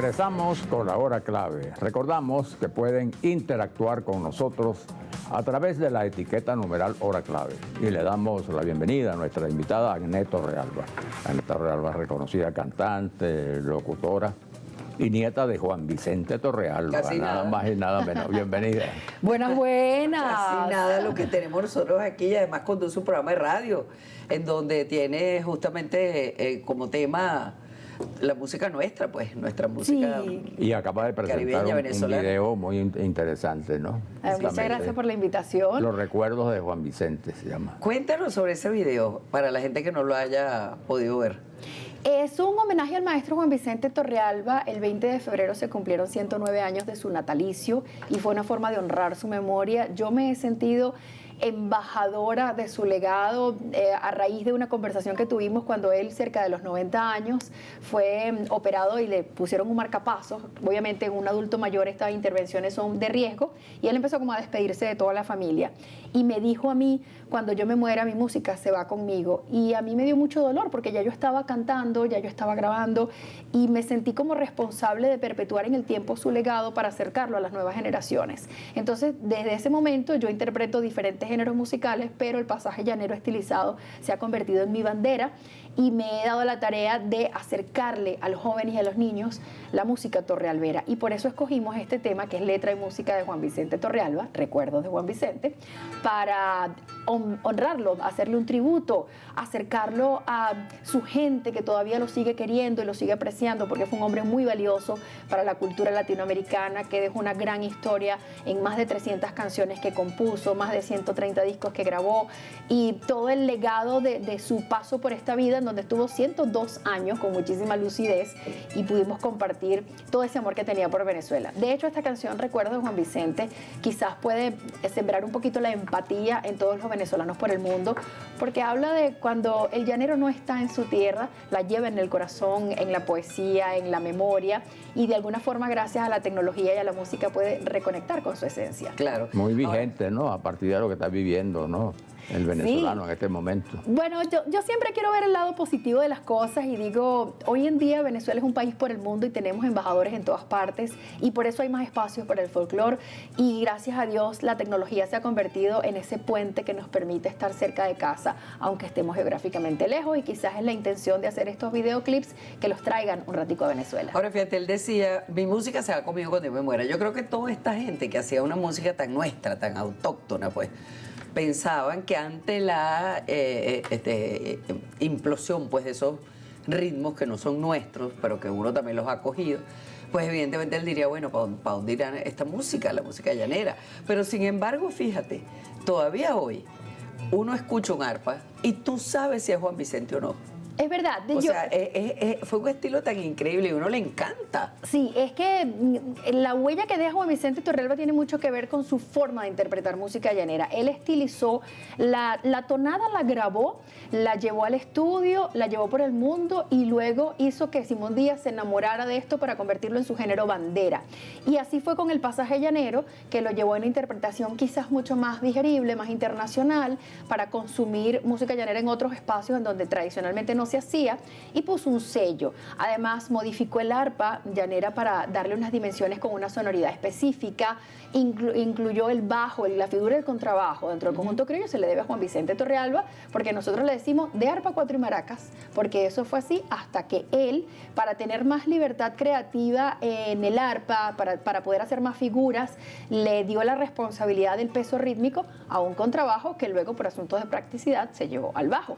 Regresamos con la hora clave. Recordamos que pueden interactuar con nosotros a través de la etiqueta numeral hora clave. Y le damos la bienvenida a nuestra invitada Agnet Torrealba. Agnet Torrealba, reconocida cantante, locutora y nieta de Juan Vicente Torrealba. Casi nada más y nada menos. Bienvenida. Buenas, buenas. Casi nada lo que tenemos nosotros aquí, y además conduce un programa de radio en donde tiene justamente como tema la música nuestra, pues, nuestra música. Sí. Y acaba de presentar un video muy interesante, ¿no? Muchas gracias por la invitación. Los recuerdos de Juan Vicente se llama. Cuéntanos sobre ese video para la gente que no lo haya podido ver. Es un homenaje al maestro Juan Vicente Torrealba. El 20 de febrero se cumplieron 109 años de su natalicio y fue una forma de honrar su memoria. Yo me he sentido embajadora de su legado a raíz de una conversación que tuvimos cuando él, cerca de los 90 años, fue operado y le pusieron un marcapasos. Obviamente en un adulto mayor estas intervenciones son de riesgo y él empezó como a despedirse de toda la familia y me dijo a mí: cuando yo me muera mi música se va conmigo. Y a mí me dio mucho dolor porque ya yo estaba cantando, ya yo estaba grabando y me sentí como responsable de perpetuar en el tiempo su legado para acercarlo a las nuevas generaciones. Entonces desde ese momento yo interpreto diferentes géneros musicales, pero el pasaje llanero estilizado se ha convertido en mi bandera y me he dado la tarea de acercarle a los jóvenes y a los niños la música torrealbera, y por eso escogimos este tema que es letra y música de Juan Vicente Torrealba, Recuerdos de Juan Vicente, para honrarlo, hacerle un tributo, acercarlo a su gente que todavía lo sigue queriendo y lo sigue apreciando, porque fue un hombre muy valioso para la cultura latinoamericana, que dejó una gran historia en más de 300 canciones que compuso, más de 130 discos que grabó, y todo el legado de su paso por esta vida, en donde estuvo 102 años con muchísima lucidez y pudimos compartir todo ese amor que tenía por Venezuela. De hecho, esta canción Recuerdos de Juan Vicente quizás puede sembrar un poquito la empatía en todos los venezolanos por el mundo, porque habla de cuando el llanero no está en su tierra, la lleva en el corazón, en la poesía, en la memoria, y de alguna forma, gracias a la tecnología y a la música, puede reconectar con su esencia. Claro. Muy vigente, ¿no? A partir de lo que está viviendo, ¿no? El venezolano sí. En este momento. Bueno, yo siempre quiero ver el lado positivo de las cosas y digo, hoy en día Venezuela es un país por el mundo y tenemos embajadores en todas partes y por eso hay más espacios para el folclore, y gracias a Dios la tecnología se ha convertido en ese puente que nos permite estar cerca de casa, aunque estemos geográficamente lejos, y quizás es la intención de hacer estos videoclips que los traigan un ratico a Venezuela. Ahora fíjate, él decía, mi música se va conmigo cuando yo me muera. Yo creo que toda esta gente que hacía una música tan nuestra, tan autóctona, pues, pensaban que ante la implosión, pues, de esos ritmos que no son nuestros, pero que uno también los ha cogido, pues evidentemente él diría, bueno, ¿para dónde irá esta música, la música llanera? Pero sin embargo, fíjate, todavía hoy uno escucha un arpa y tú sabes si es Juan Vicente o no. Es verdad. O sea, fue un estilo tan increíble y a uno le encanta. Sí, es que la huella que deja Juan Vicente Torrealba tiene mucho que ver con su forma de interpretar música llanera. Él estilizó, la tonada la grabó, la llevó al estudio, la llevó por el mundo y luego hizo que Simón Díaz se enamorara de esto para convertirlo en su género bandera. Y así fue con el pasaje llanero, que lo llevó a una interpretación quizás mucho más digerible, más internacional, para consumir música llanera en otros espacios en donde tradicionalmente no se hacía, y puso un sello. Además modificó el arpa llanera para darle unas dimensiones con una sonoridad específica, incluyó el bajo, la figura del contrabajo dentro del conjunto criollo. Se le debe a Juan Vicente Torrealba, porque nosotros le decimos de arpa, cuatro y maracas, porque eso fue así hasta que él, para tener más libertad creativa en el arpa, para poder hacer más figuras, le dio la responsabilidad del peso rítmico a un contrabajo que luego, por asuntos de practicidad, se llevó al bajo.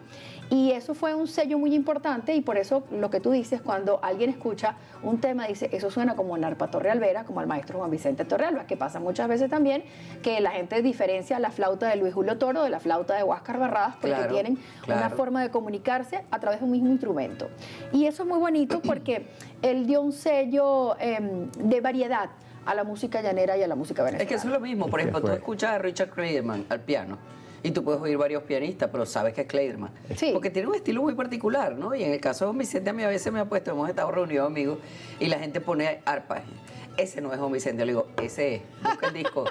Y eso fue un sello muy importante, y por eso lo que tú dices, cuando alguien escucha un tema, dice, eso suena como un arpa torrealbera, como al maestro Juan Vicente Torrealba, que pasa muchas veces también, que la gente diferencia la flauta de Luis Julio Toro de la flauta de Huáscar Barradas, porque tienen una forma de comunicarse a través de un mismo instrumento. Y eso es muy bonito porque él dio un sello de variedad a la música llanera y a la música venezolana. Es que eso es lo mismo. Por ejemplo, tú escuchas a Richard Clayderman al piano y tú puedes oír varios pianistas, pero sabes que es Clayderman. Sí. Porque tiene un estilo muy particular, ¿no? Y en el caso de Juan Vicente, a mí a veces me ha puesto, hemos estado reunidos amigos y la gente pone arpa. Ese no es Juan Vicente. Yo le digo, ese es, busca el disco.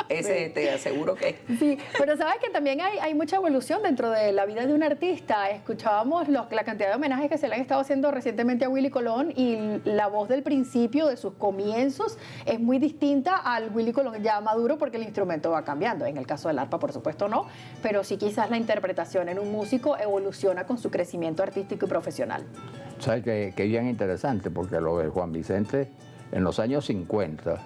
Ese te aseguro que... Sí, pero sabes que también hay mucha evolución dentro de la vida de un artista. Escuchábamos la cantidad de homenajes que se le han estado haciendo recientemente a Willy Colón y la voz del principio, de sus comienzos, es muy distinta al Willy Colón ya maduro porque el instrumento va cambiando. En el caso del arpa, por supuesto, no, pero sí quizás la interpretación en un músico evoluciona con su crecimiento artístico y profesional. ¿Sabes qué bien interesante? Porque lo de Juan Vicente en los años 50,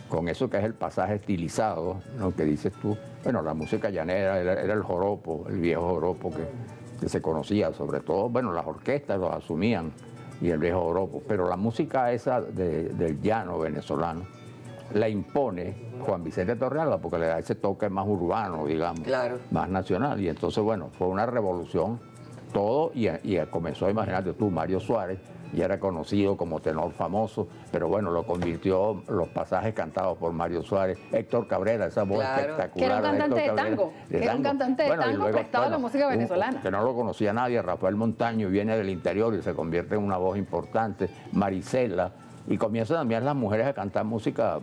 con eso que es el pasaje estilizado, ¿no? Que dices tú, bueno, la música llanera era el joropo, el viejo joropo que se conocía, sobre todo, bueno, las orquestas los asumían y el viejo joropo, pero la música esa del llano venezolano la impone Juan Vicente Torrealba porque le da ese toque más urbano, digamos, Claro. más nacional, y entonces, bueno, fue una revolución todo y comenzó, imagínate tú, Mario Suárez, ya era conocido como tenor famoso, pero bueno, lo convirtió los pasajes cantados por Mario Suárez, Héctor Cabrera, esa voz Claro. espectacular. Que era un cantante Héctor de Cabrera, tango, que era un cantante de Bueno, y tango luego, prestado a la música venezolana. Que no lo conocía nadie, Rafael Montaño, viene del interior y se convierte en una voz importante, Marisela, y comienzan también las mujeres a cantar música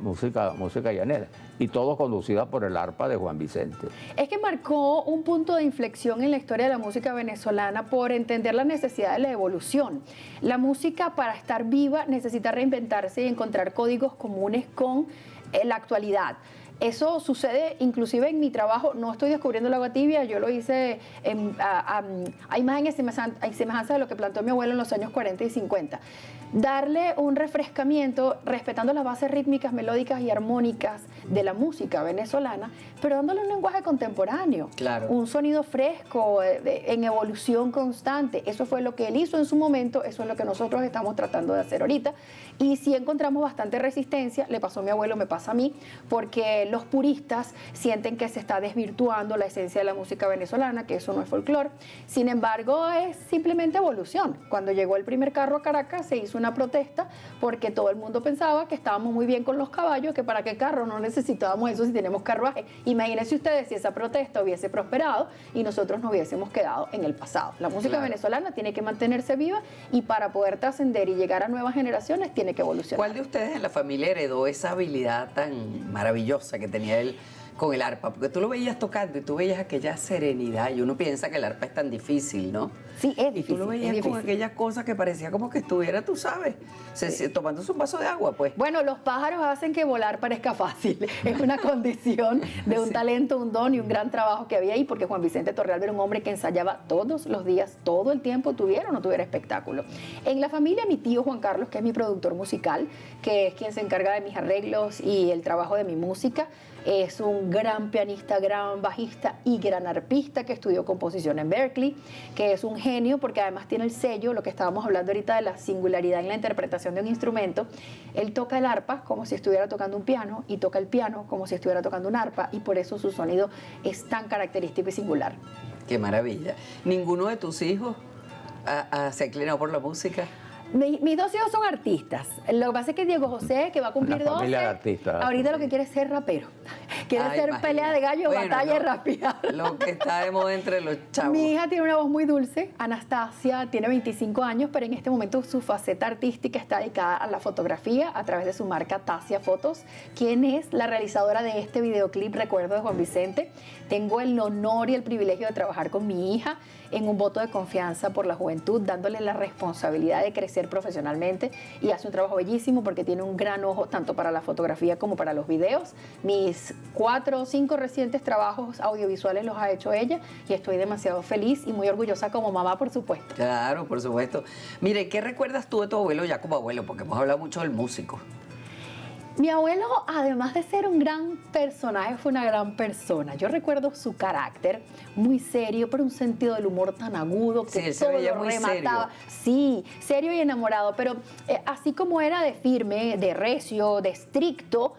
llanera, y todo conducida por el arpa de Juan Vicente. Es que marcó un punto de inflexión en la historia de la música venezolana por entender la necesidad de la evolución. La música, para estar viva, necesita reinventarse y encontrar códigos comunes con la actualidad. Eso sucede inclusive en mi trabajo, no estoy descubriendo el agua tibia, yo lo hice a imagen y semejanza de lo que planteó mi abuelo en los años 40 y 50. Darle un refrescamiento, respetando las bases rítmicas, melódicas y armónicas de la música venezolana, pero dándole un lenguaje contemporáneo, Claro. un sonido fresco, en evolución constante. Eso fue lo que él hizo en su momento, eso es lo que nosotros estamos tratando de hacer ahorita. Y sí encontramos bastante resistencia, le pasó a mi abuelo, me pasa a mí, porque los puristas sienten que se está desvirtuando la esencia de la música venezolana, que eso no es folclore. Sin embargo, es simplemente evolución. Cuando llegó el primer carro a Caracas, se hizo una protesta porque todo el mundo pensaba que estábamos muy bien con los caballos, que para qué carro, no necesitábamos eso si tenemos carruaje. Imagínense ustedes si esa protesta hubiese prosperado y nosotros nos hubiésemos quedado en el pasado. La música Claro. venezolana tiene que mantenerse viva y para poder trascender y llegar a nuevas generaciones tiene que evolucionar. ¿Cuál de ustedes en la familia heredó esa habilidad tan maravillosa que tenía él con el arpa? Porque tú lo veías tocando y tú veías aquella serenidad y uno piensa que el arpa es tan difícil, ¿no? Sí, es Y difícil. tú lo es veías con difícil. aquellas cosas que parecía como que estuviera, tú sabes, tomándose un vaso de agua, pues. Bueno, los pájaros hacen que volar parezca fácil. Es una condición de un talento, un don y un gran trabajo que había ahí, porque Juan Vicente Torrealba era un hombre que ensayaba todos los días, todo el tiempo, tuviera o no tuviera espectáculo. En la familia, mi tío Juan Carlos, que es mi productor musical, que es quien se encarga de mis arreglos y el trabajo de mi música, es un gran pianista, gran bajista y gran arpista que estudió composición en Berkeley, que es un genio porque además tiene el sello, lo que estábamos hablando ahorita de la singularidad en la interpretación de un instrumento. Él toca el arpa como si estuviera tocando un piano y toca el piano como si estuviera tocando un arpa, y por eso su sonido es tan característico y singular. Qué maravilla. ¿Ninguno de tus hijos se ha inclinado por la música? Mis dos hijos son artistas. Lo que pasa es que Diego José, que va a cumplir Una familia 12, de artistas. ahorita lo que quiere es ser rapero. Quiere Ay, hacer imagínate. pelea de gallos, Bueno, batalla y no, rapear. Lo que está de moda entre los chavos. Mi hija tiene una voz muy dulce, Anastasia, tiene 25 años, pero en este momento su faceta artística está dedicada a la fotografía a través de su marca Tasia Fotos, quien es la realizadora de este videoclip Recuerdo de Juan Vicente. Tengo el honor y el privilegio de trabajar con mi hija en un voto de confianza por la juventud, dándole la responsabilidad de crecer profesionalmente, y hace un trabajo bellísimo porque tiene un gran ojo tanto para la fotografía como para los videos. Mis 4 o 5 recientes trabajos audiovisuales los ha hecho ella y estoy demasiado feliz y muy orgullosa como mamá, por supuesto. Claro, por supuesto. Mire, ¿qué recuerdas tú de tu abuelo ya como abuelo? Porque hemos hablado mucho del músico. Mi abuelo, además de ser un gran personaje, fue una gran persona. Yo recuerdo su carácter, muy serio, pero un sentido del humor tan agudo que Sí, él se todo veía lo muy remataba. serio. Sí, serio y enamorado, pero así como era de firme, de recio, de estricto,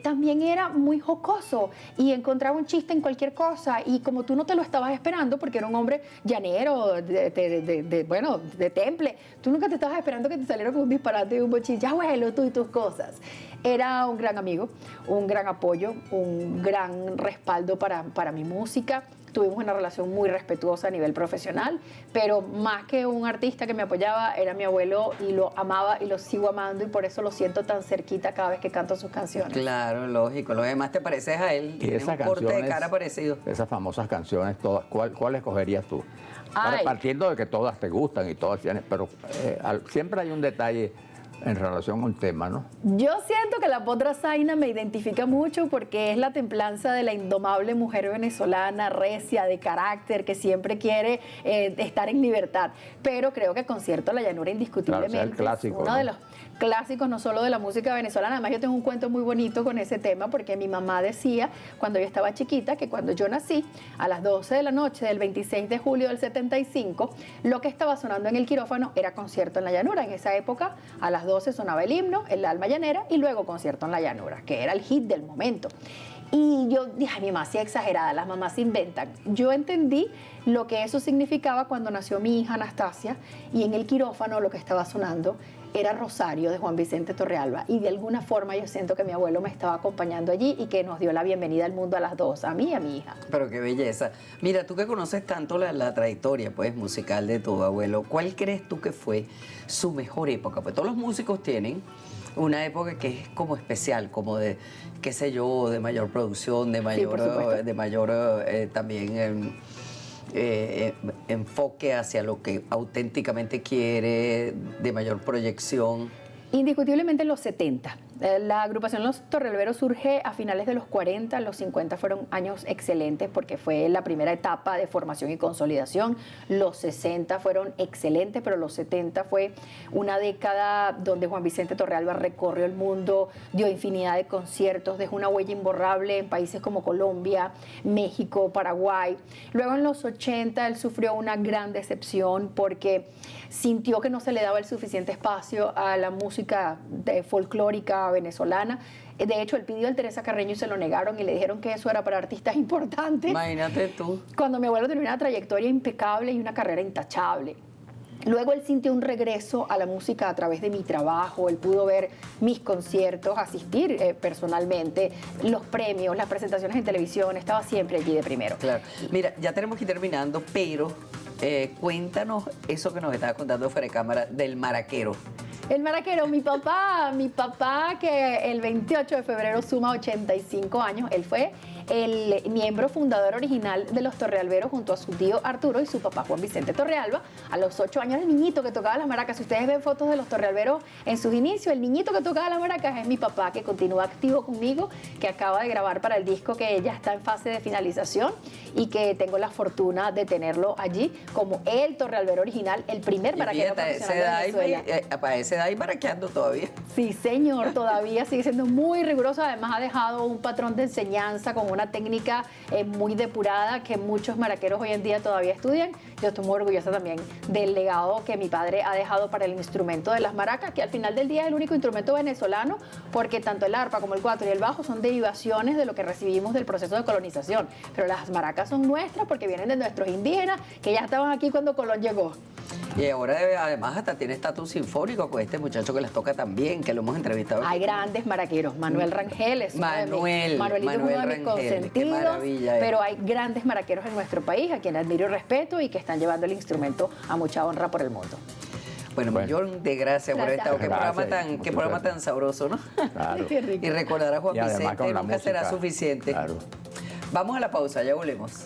también era muy jocoso y encontraba un chiste en cualquier cosa, y como tú no te lo estabas esperando, porque era un hombre llanero, de temple, tú nunca te estabas esperando que te saliera con un disparate y un bochinche, abuelo, tú y tus cosas. Era un gran amigo, un gran apoyo, un gran respaldo para mi música. tuvimos una relación muy respetuosa a nivel profesional, pero más que un artista que me apoyaba, era mi abuelo y lo amaba y lo sigo amando y por eso lo siento tan cerquita cada vez que canto sus canciones. Claro, lógico. Lo demás te pareces a él. Y Tienes esas un corte de canciones, cara parecido. esas famosas canciones, todas, ¿cuál escogerías tú? Ahora, Ay. partiendo de que todas te gustan y todas tienen, pero siempre hay un detalle en relación a un tema, ¿no? Yo siento que la Potra Zaina me identifica mucho porque es la templanza de la indomable mujer venezolana, recia, de carácter, que siempre quiere estar en libertad. Pero creo que Concierto a la Llanura indiscutiblemente Claro, o sea, el clásico, es uno ¿no? de los clásicos no solo de la música venezolana. Además yo tengo un cuento muy bonito con ese tema porque mi mamá decía cuando yo estaba chiquita que cuando yo nací a las 12 de la noche del 26 de julio del 75 lo que estaba sonando en el quirófano era Concierto en la Llanura. En esa época a las 12 sonaba el himno, el alma llanera y luego Concierto en la Llanura, que era el hit del momento. Y yo dije, mi mamá sí exagerada, las mamás se inventan. Yo entendí lo que eso significaba cuando nació mi hija Anastasia y en el quirófano lo que estaba sonando era Rosario de Juan Vicente Torrealba y de alguna forma yo siento que mi abuelo me estaba acompañando allí y que nos dio la bienvenida al mundo a las dos, a mí y a mi hija. Pero qué belleza. Mira, tú que conoces tanto la trayectoria pues, musical de tu abuelo, ¿cuál crees tú que fue su mejor época? Pues todos los músicos tienen una época que es como especial, como de, qué sé yo, de mayor producción, de mayor, por supuesto. de mayor también enfoque hacia lo que auténticamente quiere, de mayor proyección. Indiscutiblemente en los 70. La agrupación Los Torrealberos surge a finales de los 40, los 50 fueron años excelentes porque fue la primera etapa de formación y consolidación, los 60 fueron excelentes, pero los 70 fue una década donde Juan Vicente Torrealba recorrió el mundo, dio infinidad de conciertos, dejó una huella imborrable en países como Colombia, México, Paraguay. Luego en los 80 él sufrió una gran decepción porque sintió que no se le daba el suficiente espacio a la música folclórica venezolana. De hecho, él pidió al Teresa Carreño y se lo negaron y le dijeron que eso era para artistas importantes. Imagínate tú. Cuando mi abuelo tenía una trayectoria impecable y una carrera intachable. Luego él sintió un regreso a la música a través de mi trabajo, él pudo ver mis conciertos, asistir personalmente, los premios, las presentaciones en televisión, estaba siempre allí de primero. Claro. Mira, ya tenemos que ir terminando, pero cuéntanos eso que nos estabas contando fuera de cámara del maraquero. El maraquero, mi papá que el 28 de febrero suma 85 años, él fue el miembro fundador original de los Torrealberos junto a su tío Arturo y su papá Juan Vicente Torrealba. A los 8 años el niñito que tocaba las maracas, si ustedes ven fotos de los Torrealberos en sus inicios, el niñito que tocaba las maracas es mi papá que continúa activo conmigo, que acaba de grabar para el disco que ya está en fase de finalización y que tengo la fortuna de tenerlo allí como el Torrealbero original, el primer maraquero profesional de Venezuela. Para esa edad y maraqueando todavía. Sí, señor, todavía sigue siendo muy riguroso. Además, ha dejado un patrón de enseñanza con una técnica muy depurada que muchos maraqueros hoy en día todavía estudian. Yo estoy muy orgullosa también del legado que mi padre ha dejado para el instrumento de las maracas, que al final del día es el único instrumento venezolano, porque tanto el arpa como el cuatro y el bajo son derivaciones de lo que recibimos del proceso de colonización. Pero las maracas son nuestras porque vienen de nuestros indígenas, que ya estaban aquí cuando Colón llegó. Y ahora además hasta tiene estatus sinfónico con este muchacho que las toca también, que lo hemos entrevistado. Hay grandes maraqueros. Manuel Rangel es Manuelito es uno de mis consentidos, qué maravilla. pero hay grandes maraqueros en nuestro país a quienes admiro y respeto y que están llevando el instrumento a mucha honra por el mundo. Bueno, millón de gracias por Gracias. estado. Qué programa Gracias, qué programa tan sabroso, ¿no? Claro. Qué rico. Y recordar a Juan Y además Vicente con la nunca será música, suficiente. claro. Vamos a la pausa, ya volvemos.